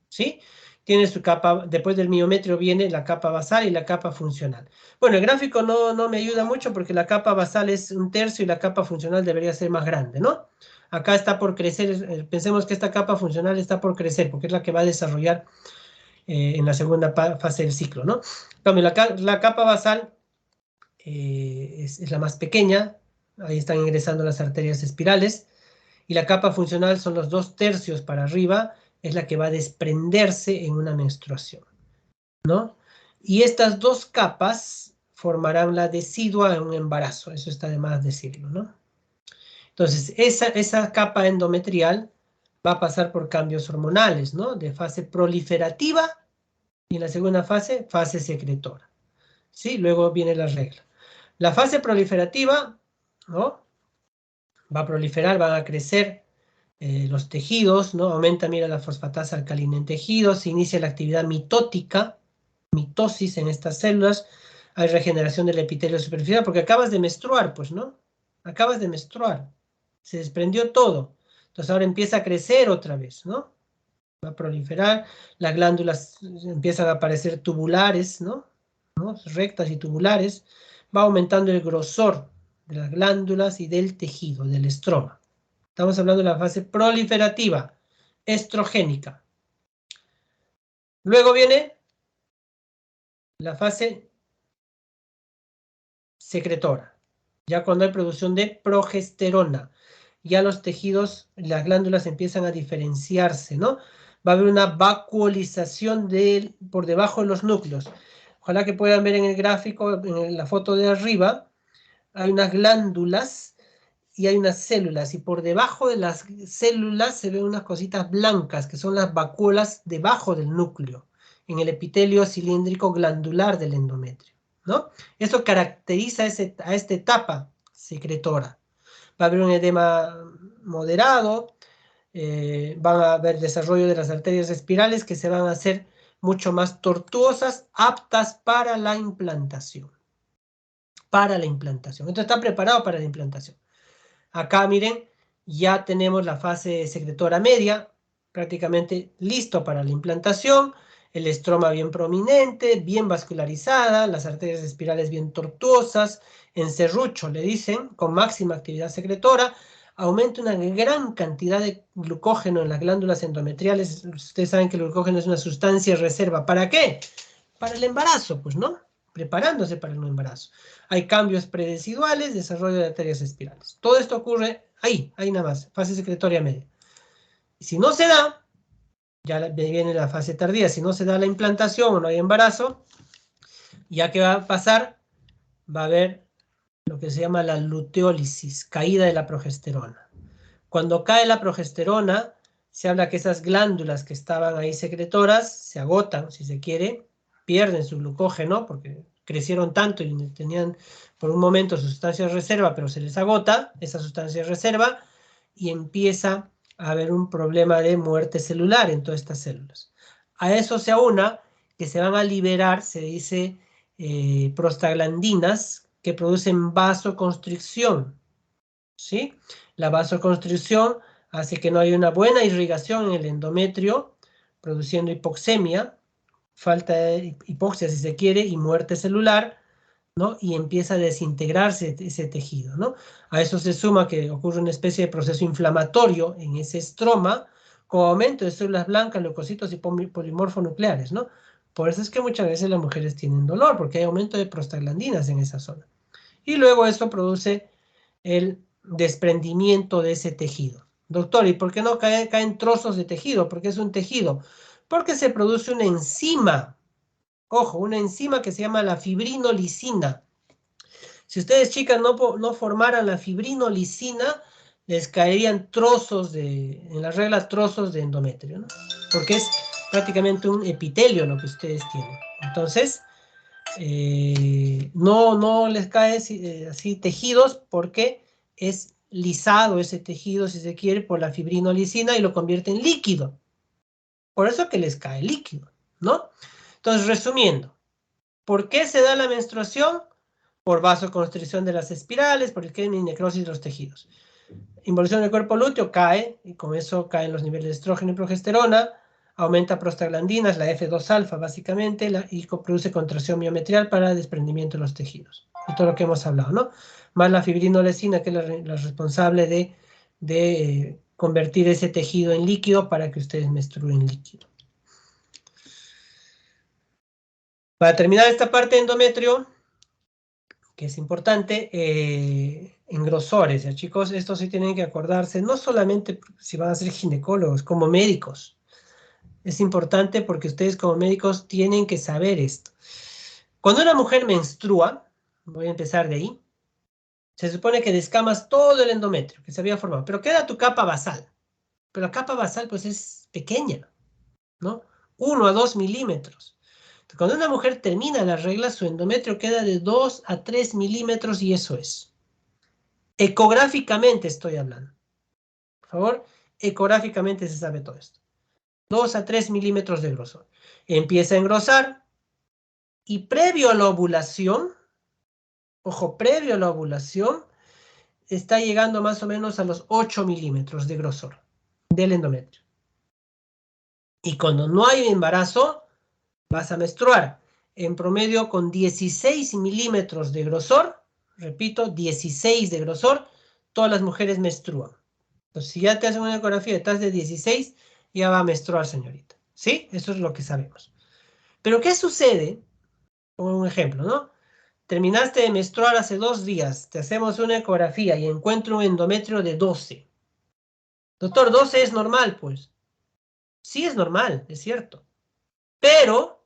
¿sí? Tiene su capa, después del miometrio viene la capa basal y la capa funcional. Bueno, el gráfico no me ayuda mucho porque la capa basal es 1/3 y la capa funcional debería ser más grande, ¿no? Acá está por crecer, pensemos que esta capa funcional está por crecer porque es la que va a desarrollar en la segunda fase del ciclo, ¿no? También la capa basal es la más pequeña, ahí están ingresando las arterias espirales, y la capa funcional son los 2/3 para arriba, es la que va a desprenderse en una menstruación, ¿no? Y estas dos capas formarán la decidua en un embarazo, eso está de más decirlo, ¿no? Entonces, esa capa endometrial va a pasar por cambios hormonales, ¿no? De fase proliferativa y en la segunda fase, fase secretora, ¿sí? Luego viene la regla. La fase proliferativa, ¿no? Va a proliferar, van a crecer los tejidos, ¿no? Aumenta, mira, la fosfatasa alcalina en tejidos, se inicia la actividad mitótica, mitosis en estas células, hay regeneración del epitelio superficial, porque acabas de menstruar, pues, ¿no? Acabas de menstruar. Se desprendió todo. Entonces ahora empieza a crecer otra vez, ¿no? Va a proliferar, las glándulas empiezan a aparecer tubulares, ¿no? Rectas y tubulares. Va aumentando el grosor de las glándulas y del tejido, del estroma. Estamos hablando de la fase proliferativa, estrogénica. Luego viene la fase secretora, ya cuando hay producción de progesterona. Ya los tejidos, las glándulas empiezan a diferenciarse, ¿no? Va a haber una vacuolización por debajo de los núcleos. Ojalá que puedan ver en el gráfico, en la foto de arriba, hay unas glándulas y hay unas células, y por debajo de las células se ven unas cositas blancas, que son las vacuolas debajo del núcleo, en el epitelio cilíndrico glandular del endometrio, ¿no? Eso caracteriza a esta etapa secretora. Va a haber un edema moderado, van a haber desarrollo de las arterias espirales que se van a hacer mucho más tortuosas, aptas para la implantación. Entonces está preparado para la implantación. Acá, miren, ya tenemos la fase secretora media, prácticamente listo para la implantación, el estroma bien prominente, bien vascularizada, las arterias espirales bien tortuosas, en serrucho, le dicen, con máxima actividad secretora, aumenta una gran cantidad de glucógeno en las glándulas endometriales. Ustedes saben que el glucógeno es una sustancia reserva. ¿Para qué? Para el embarazo, pues, ¿no? Preparándose para el embarazo. Hay cambios predeciduales, desarrollo de arterias espirales. Todo esto ocurre ahí nada más, fase secretoria media. Y si no se da, ya viene la fase tardía, si no se da la implantación o no hay embarazo, ya que va a pasar, va a haber lo que se llama la luteólisis, caída de la progesterona. Cuando cae la progesterona, se habla que esas glándulas que estaban ahí secretoras se agotan, si se quiere, pierden su glucógeno porque crecieron tanto y tenían por un momento su sustancia de reserva, pero se les agota esa sustancia de reserva y empieza a haber un problema de muerte celular en todas estas células. A eso se aúna que se van a liberar, se dice, prostaglandinas que producen vasoconstricción, ¿sí? La vasoconstricción hace que no haya una buena irrigación en el endometrio, produciendo hipoxemia, falta de hipoxia si se quiere, y muerte celular, ¿no? Y empieza a desintegrarse ese tejido, ¿no? A eso se suma que ocurre una especie de proceso inflamatorio en ese estroma, con aumento de células blancas, leucocitos y polimorfonucleares, ¿no? Por eso es que muchas veces las mujeres tienen dolor, porque hay aumento de prostaglandinas en esa zona. Y luego esto produce el desprendimiento de ese tejido. Doctor, ¿y por qué no caen trozos de tejido? Porque es un tejido. Porque se produce una enzima. Ojo, una enzima que se llama la fibrinolicina. Si ustedes, chicas, no formaran la fibrinolicina, les caerían en la regla trozos de endometrio, ¿no? Porque es prácticamente un epitelio lo que ustedes tienen. Entonces, no les cae así tejidos porque es lisado ese tejido, si se quiere, por la fibrinolicina y lo convierte en líquido. Por eso que les cae líquido, ¿no? Entonces, resumiendo, ¿por qué se da la menstruación? Por vasoconstricción de las espirales, por el y necrosis de los tejidos. Involución del cuerpo lúteo cae, y con eso caen los niveles de estrógeno y progesterona, aumenta prostaglandinas, la F2-alfa básicamente, y produce contracción miometrial para desprendimiento de los tejidos. Y todo lo que hemos hablado, ¿no? Más la fibrinolecina, que es la responsable de convertir ese tejido en líquido para que ustedes menstruen líquido. Para terminar esta parte de endometrio, que es importante, en grosores, ¿ya, chicos? Esto sí tienen que acordarse, no solamente si van a ser ginecólogos, como médicos. Es importante porque ustedes como médicos tienen que saber esto. Cuando una mujer menstrua, voy a empezar de ahí, se supone que descamas todo el endometrio que se había formado, pero queda tu capa basal. Pero la capa basal pues es pequeña, ¿no? 1 a 2 milímetros. Cuando una mujer termina la regla, su endometrio queda de 2 a 3 milímetros y eso es. Ecográficamente estoy hablando. Por favor, ecográficamente se sabe todo esto. 2 a 3 milímetros de grosor. Empieza a engrosar y previo a la ovulación, ojo, previo a la ovulación, está llegando más o menos a los 8 milímetros de grosor del endometrio. Y cuando no hay embarazo, vas a menstruar en promedio con 16 milímetros de grosor. Repito, 16 de grosor, todas las mujeres menstruan. Entonces, si ya te hacen una ecografía y estás de 16, ya va a menstruar, señorita. ¿Sí? Eso es lo que sabemos. Pero, ¿qué sucede? Pongo un ejemplo, ¿no? Terminaste de menstruar hace 2 días, te hacemos una ecografía y encuentro un endometrio de 12. Doctor, 12 es normal, pues. Sí es normal, es cierto. Pero,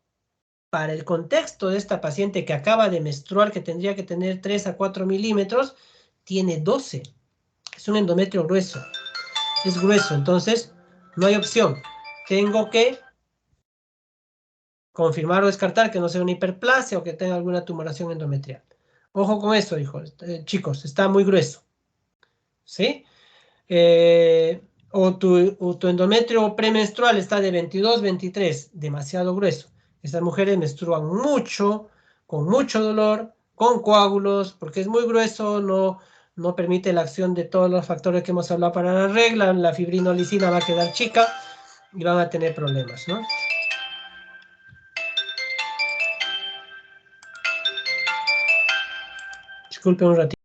para el contexto de esta paciente que acaba de menstruar, que tendría que tener 3 a 4 milímetros, tiene 12. Es un endometrio grueso. Es grueso, entonces no hay opción. Tengo que confirmar o descartar que no sea una hiperplasia o que tenga alguna tumoración endometrial. Ojo con eso, hijos, chicos, está muy grueso. ¿Sí? O tu endometrio premenstrual está de 22, 23, demasiado grueso. Estas mujeres menstruan mucho, con mucho dolor, con coágulos, porque es muy grueso, no permite la acción de todos los factores que hemos hablado para la regla, la fibrinolicina va a quedar chica y van a tener problemas, ¿no? Disculpen un ratito.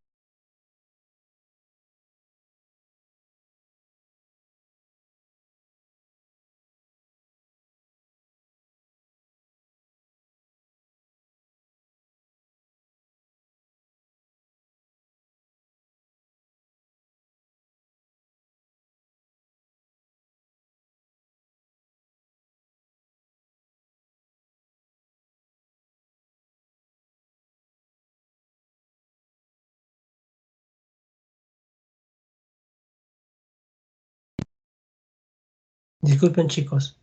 Disculpen, chicos.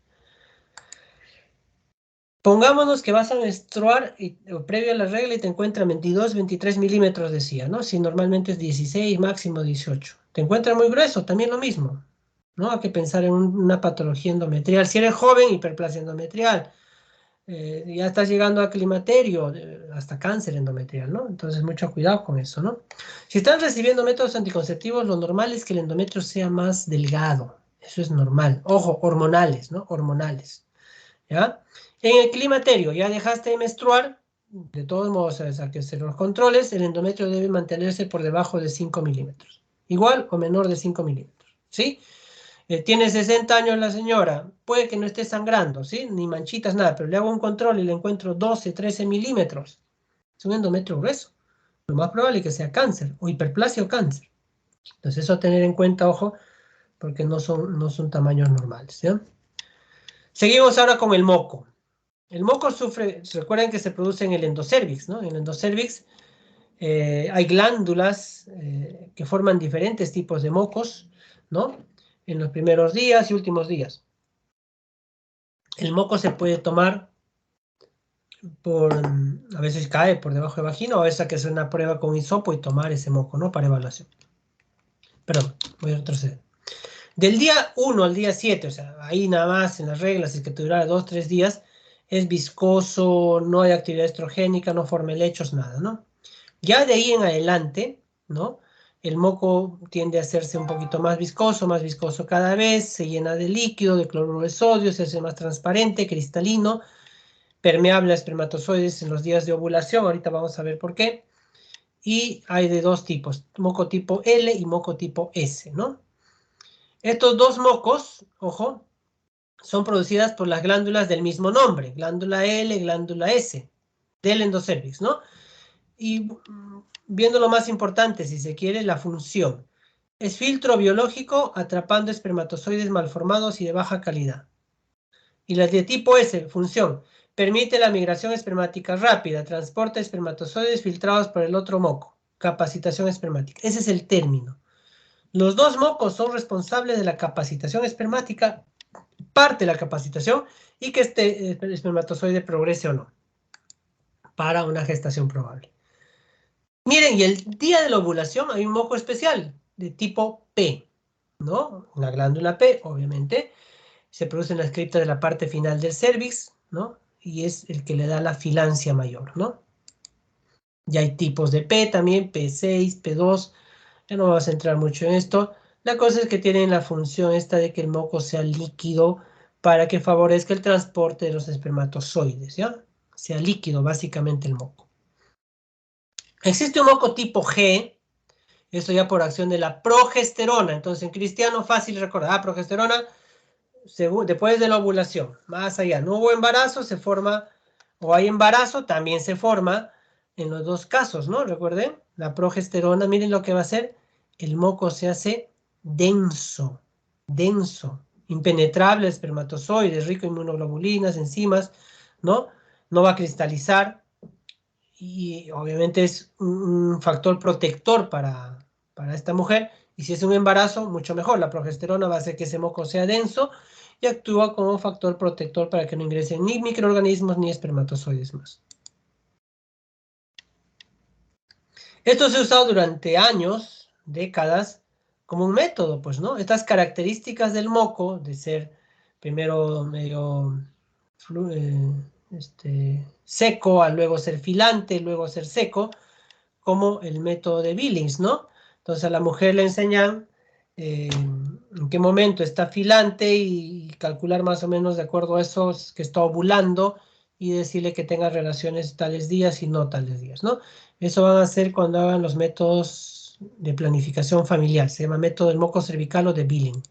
Pongámonos que vas a menstruar previo a la regla y te encuentran 22, 23 milímetros, decía, ¿no? Si normalmente es 16, máximo 18. Te encuentran muy grueso, también lo mismo, ¿no? Hay que pensar en una patología endometrial. Si eres joven, hiperplasia endometrial. Ya estás llegando a climaterio, hasta cáncer endometrial, ¿no? Entonces, mucho cuidado con eso, ¿no? Si están recibiendo métodos anticonceptivos, lo normal es que el endometrio sea más delgado. Eso es normal. Ojo, hormonales, ¿no? Hormonales. ¿Ya? En el climaterio, ya dejaste de menstruar, de todos modos, hay que hacer los controles, el endometrio debe mantenerse por debajo de 5 milímetros, igual o menor de 5 milímetros, ¿sí? Tiene 60 años la señora, puede que no esté sangrando, ¿sí? Ni manchitas, nada, pero le hago un control y le encuentro 12, 13 milímetros. Es un endometrio grueso. Lo más probable es que sea cáncer, o hiperplasia o cáncer. Entonces, eso a tener en cuenta, ojo, porque no son tamaños normales, ¿ya? Seguimos ahora con el moco. El moco recuerden que se produce en el endocervix, ¿no? En el endocervix hay glándulas que forman diferentes tipos de mocos, ¿no? En los primeros días y últimos días. El moco se puede tomar a veces cae por debajo de vagina, o a veces hay que hacer una prueba con hisopo y tomar ese moco, ¿no? Para evaluación. Perdón, voy a retroceder. Del día 1 al día 7, o sea, ahí nada más en las reglas, es que te durara 2, 3 días, es viscoso, no hay actividad estrogénica, no forma helechos, nada, ¿no? Ya de ahí en adelante, ¿no? El moco tiende a hacerse un poquito más viscoso cada vez, se llena de líquido, de cloruro de sodio, se hace más transparente, cristalino, permeable a espermatozoides en los días de ovulación, ahorita vamos a ver por qué. Y hay de dos tipos, moco tipo L y moco tipo S, ¿no? Estos dos mocos, ojo, son producidas por las glándulas del mismo nombre, glándula L, glándula S, del endocervix, ¿no? Y viendo lo más importante, si se quiere, la función. Es filtro biológico atrapando espermatozoides malformados y de baja calidad. Y las de tipo S, función. Permite la migración espermática rápida, transporta espermatozoides filtrados por el otro moco. Capacitación espermática. Ese es el término. Los dos mocos son responsables de la capacitación espermática, parte de la capacitación, y que este espermatozoide progrese o no para una gestación probable. Miren, y el día de la ovulación hay un moco especial de tipo P, ¿no? Una glándula P, obviamente, se produce en la cripta de la parte final del cervix, ¿no? Y es el que le da la filancia mayor, ¿no? Y hay tipos de P también, P6, P2, Ya no vamos a entrar mucho en esto. La cosa es que tienen la función esta de que el moco sea líquido para que favorezca el transporte de los espermatozoides, ¿ya? Sea líquido, básicamente el moco. Existe un moco tipo G, esto ya por acción de la progesterona. Entonces, en cristiano, fácil recordar. Progesterona, después de la ovulación. Más allá, no hubo embarazo, se forma, o hay embarazo, también se forma en los dos casos, ¿no? Recuerden, la progesterona, miren lo que va a hacer. El moco se hace denso, impenetrable, espermatozoides, rico en inmunoglobulinas, enzimas, ¿no? No va a cristalizar y obviamente es un factor protector para esta mujer. Y si es un embarazo, mucho mejor. La progesterona va a hacer que ese moco sea denso y actúa como factor protector para que no ingresen ni microorganismos ni espermatozoides más. Esto se ha usado durante años, décadas, como un método, pues, ¿no? Estas características del moco, de ser primero medio seco, a luego ser filante, luego ser seco, como el método de Billings, ¿no? Entonces a la mujer le enseñan en qué momento está filante y calcular más o menos de acuerdo a eso que está ovulando y decirle que tenga relaciones tales días y no tales días, ¿no? Eso van a hacer cuando hagan los métodos de planificación familiar. Se llama método del moco cervical o de Billing.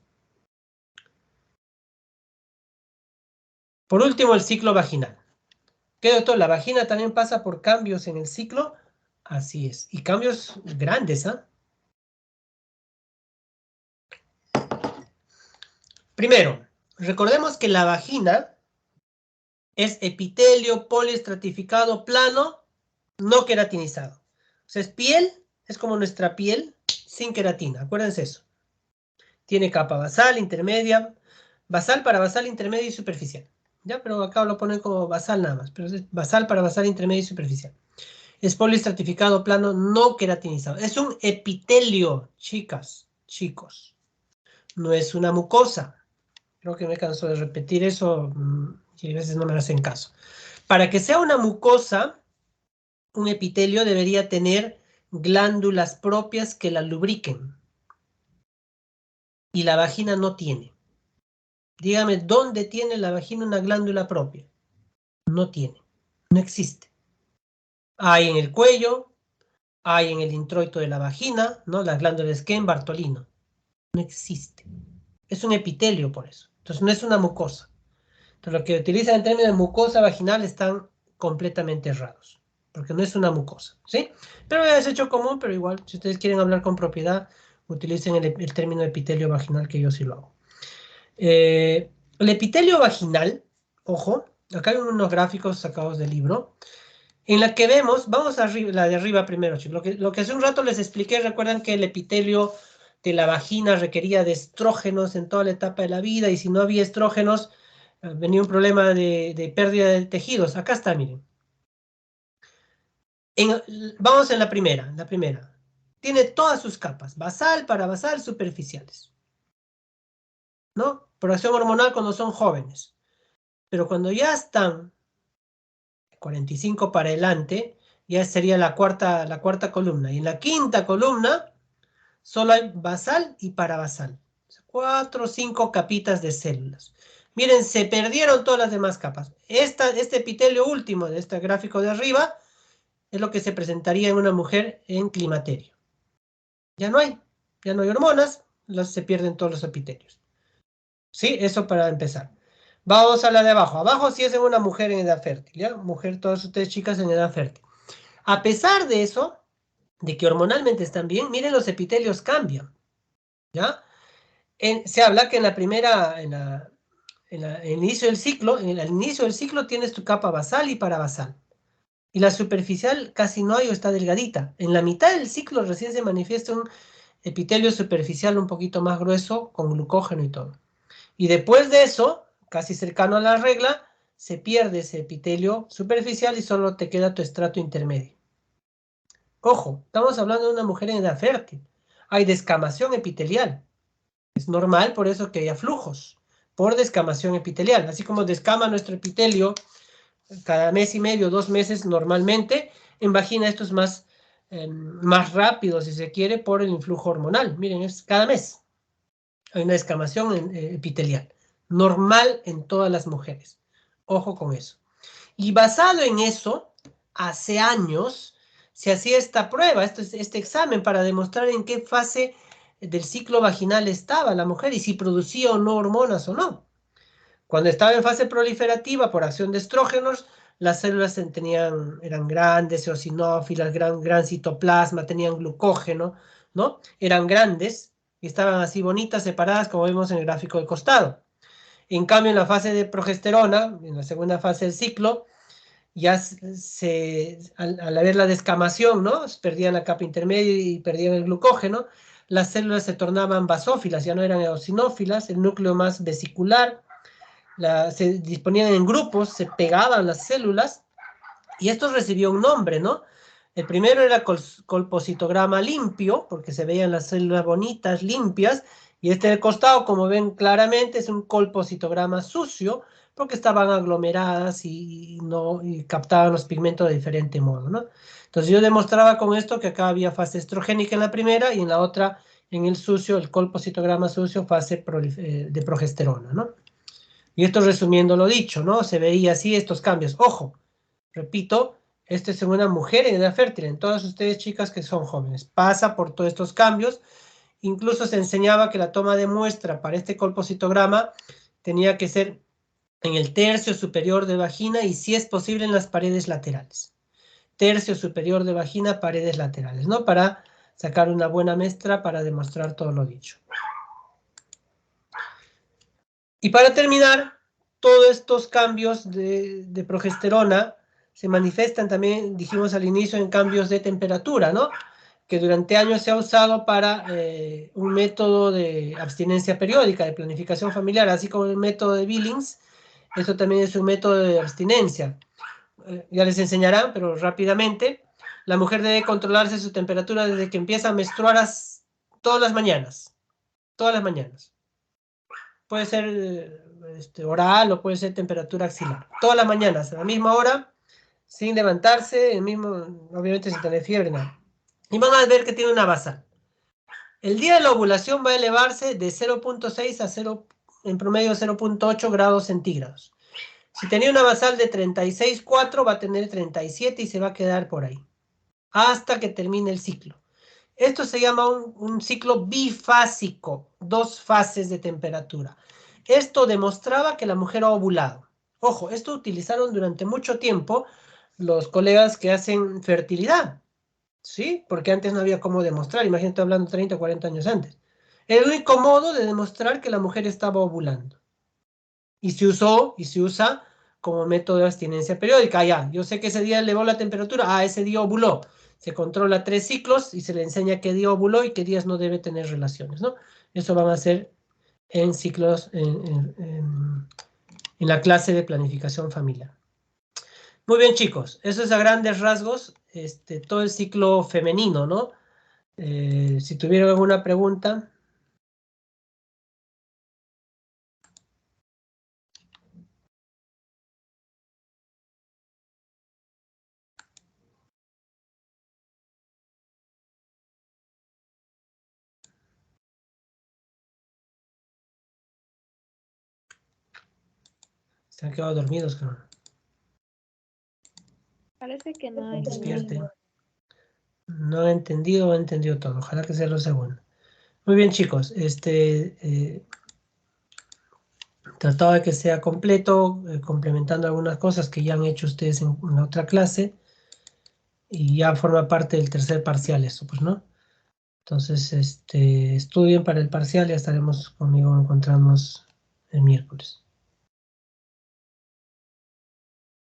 Por último, el ciclo vaginal. ¿Qué, doctor? ¿La vagina también pasa por cambios en el ciclo? Así es. Y cambios grandes, ¿ah? Primero, recordemos que la vagina es epitelio poliestratificado plano, no queratinizado. O sea, es piel, es como nuestra piel sin queratina. Acuérdense eso. Tiene capa basal, intermedia, basal para basal, intermedia y superficial. ¿Ya? Pero acá lo ponen como basal nada más. Pero es basal para basal, intermedia y superficial. Es poliestratificado plano, no queratinizado. Es un epitelio, chicas, chicos. No es una mucosa. Creo que me canso de repetir eso y a veces no me hacen caso. Para que sea una mucosa, un epitelio debería tener glándulas propias que la lubriquen. Y la vagina no tiene. Dígame, ¿dónde tiene la vagina una glándula propia? No tiene, no existe. Hay en el cuello, hay en el introito de la vagina, ¿no? Las glándulas Ken, Bartolino. No existe. Es un epitelio por eso. Entonces no es una mucosa. Entonces lo que utilizan en términos de mucosa vaginal están completamente errados. Porque no es una mucosa, ¿sí? Pero es hecho común, pero igual, si ustedes quieren hablar con propiedad, utilicen el término epitelio vaginal, que yo sí lo hago. El epitelio vaginal, ojo, acá hay unos gráficos sacados del libro, en la que vemos, vamos a la de arriba primero, chicos. Lo que hace un rato les expliqué, recuerdan que el epitelio de la vagina requería de estrógenos en toda la etapa de la vida, y si no había estrógenos, venía un problema de pérdida de tejidos. Acá está, miren. Vamos en la primera, Tiene todas sus capas, basal, parabasal, superficiales. ¿No? Por acción hormonal cuando son jóvenes. Pero cuando ya están 45 para adelante, ya sería la cuarta columna. Y en la quinta columna solo hay basal y parabasal. 4 o 5 capitas de células. Miren, se perdieron todas las demás capas. Este epitelio último de este gráfico de arriba es lo que se presentaría en una mujer en climaterio. Ya no hay hormonas, se pierden todos los epitelios. ¿Sí? Eso para empezar. Vamos a la de abajo. Abajo sí es en una mujer en edad fértil, ¿ya? Mujer, todas ustedes chicas en edad fértil. A pesar de eso, de que hormonalmente están bien, miren, los epitelios cambian, ¿ya? Se habla que en la primera, en el inicio del ciclo, al inicio del ciclo tienes tu capa basal y parabasal. Y la superficial casi no hay o está delgadita. En la mitad del ciclo recién se manifiesta un epitelio superficial un poquito más grueso con glucógeno y todo. Y después de eso, casi cercano a la regla, se pierde ese epitelio superficial y solo te queda tu estrato intermedio. Ojo, estamos hablando de una mujer en edad fértil. Hay descamación epitelial. Es normal por eso que haya flujos, por descamación epitelial. Así como descama nuestro epitelio cada mes y medio, 2 meses normalmente, en vagina esto es más más rápido, si se quiere, por el influjo hormonal. Miren, es cada mes hay una descamación epitelial, normal en todas las mujeres. Ojo con eso. Y basado en eso, hace años se hacía esta prueba, este examen para demostrar en qué fase del ciclo vaginal estaba la mujer y si producía o no hormonas o no. Cuando estaba en fase proliferativa por acción de estrógenos, las células eran grandes, eosinófilas, gran citoplasma, tenían glucógeno, ¿no? Eran grandes y estaban así bonitas, separadas, como vemos en el gráfico del costado. En cambio, en la fase de progesterona, en la segunda fase del ciclo, ya al haber la descamación, ¿no? Perdían la capa intermedia y perdían el glucógeno, las células se tornaban basófilas, ya no eran eosinófilas, el núcleo más vesicular, se disponían en grupos, se pegaban las células, y esto recibió un nombre, ¿no? El primero era colpocitograma limpio, porque se veían las células bonitas, limpias, y este del costado, como ven claramente, es un colpocitograma sucio, porque estaban aglomeradas y captaban los pigmentos de diferente modo, ¿no? Entonces yo demostraba con esto que acá había fase estrogénica en la primera y en la otra, en el sucio, el colpocitograma sucio, fase de progesterona, ¿no? Y esto resumiendo lo dicho, ¿no? Se veía así estos cambios. Ojo, repito, esto es en una mujer en edad fértil, en todas ustedes chicas que son jóvenes. Pasa por todos estos cambios. Incluso se enseñaba que la toma de muestra para este colpocitograma tenía que ser en el tercio superior de vagina y si es posible en las paredes laterales. Tercio superior de vagina, paredes laterales, ¿no? Para sacar una buena muestra para demostrar todo lo dicho. Y para terminar, todos estos cambios de progesterona se manifiestan también, dijimos al inicio, en cambios de temperatura, ¿no? Que durante años se ha usado para un método de abstinencia periódica, de planificación familiar, así como el método de Billings. Esto también es un método de abstinencia. Ya les enseñarán, pero rápidamente. La mujer debe controlarse su temperatura desde que empieza a menstruar todas las mañanas. Todas las mañanas. Puede ser oral o puede ser temperatura axilar. Todas las mañanas, a la misma hora, sin levantarse, obviamente sin tener fiebre, nada. Y van a ver que tiene una basal. El día de la ovulación va a elevarse de 0.6 a 0, en promedio 0.8 grados centígrados. Si tenía una basal de 36,4 va a tener 37 y se va a quedar por ahí. Hasta que termine el ciclo. Esto se llama un ciclo bifásico, 2 fases de temperatura. Esto demostraba que la mujer ha ovulado. Ojo, esto utilizaron durante mucho tiempo los colegas que hacen fertilidad, ¿sí? Porque antes no había cómo demostrar, imagínate hablando 30 o 40 años antes. El único modo de demostrar que la mujer estaba ovulando. Y se usó y se usa como método de abstinencia periódica. Ya, yo sé que ese día elevó la temperatura, ese día ovuló. Se controla 3 ciclos y se le enseña qué día ovuló y qué días no debe tener relaciones, ¿no? Eso van a ser en ciclos, en la clase de planificación familiar. Muy bien, chicos, eso es a grandes rasgos todo el ciclo femenino, ¿no? Si tuvieron alguna pregunta. Se han quedado dormidos, creo. Parece que no hay. Despierten. No he entendido o he entendido todo. Ojalá que sea lo segundo. Muy bien, chicos. Tratado de que sea completo, complementando algunas cosas que ya han hecho ustedes en la otra clase. Y ya forma parte del tercer parcial eso, pues, ¿no? Entonces, estudien para el parcial. Ya estaremos conmigo encontrarnos el miércoles.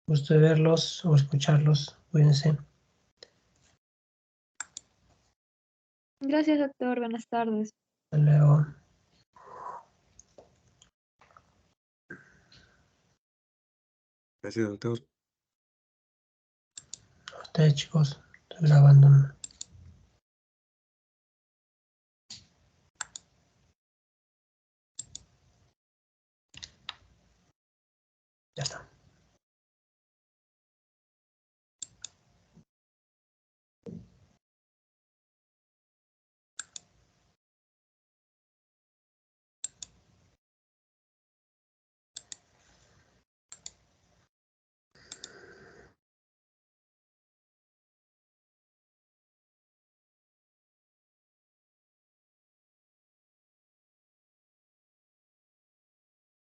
Gusto de verlos o escucharlos. Cuídense. Gracias, doctor. Buenas tardes. Hasta luego. Gracias, doctor. A ustedes, chicos. Estoy grabando. Ya está.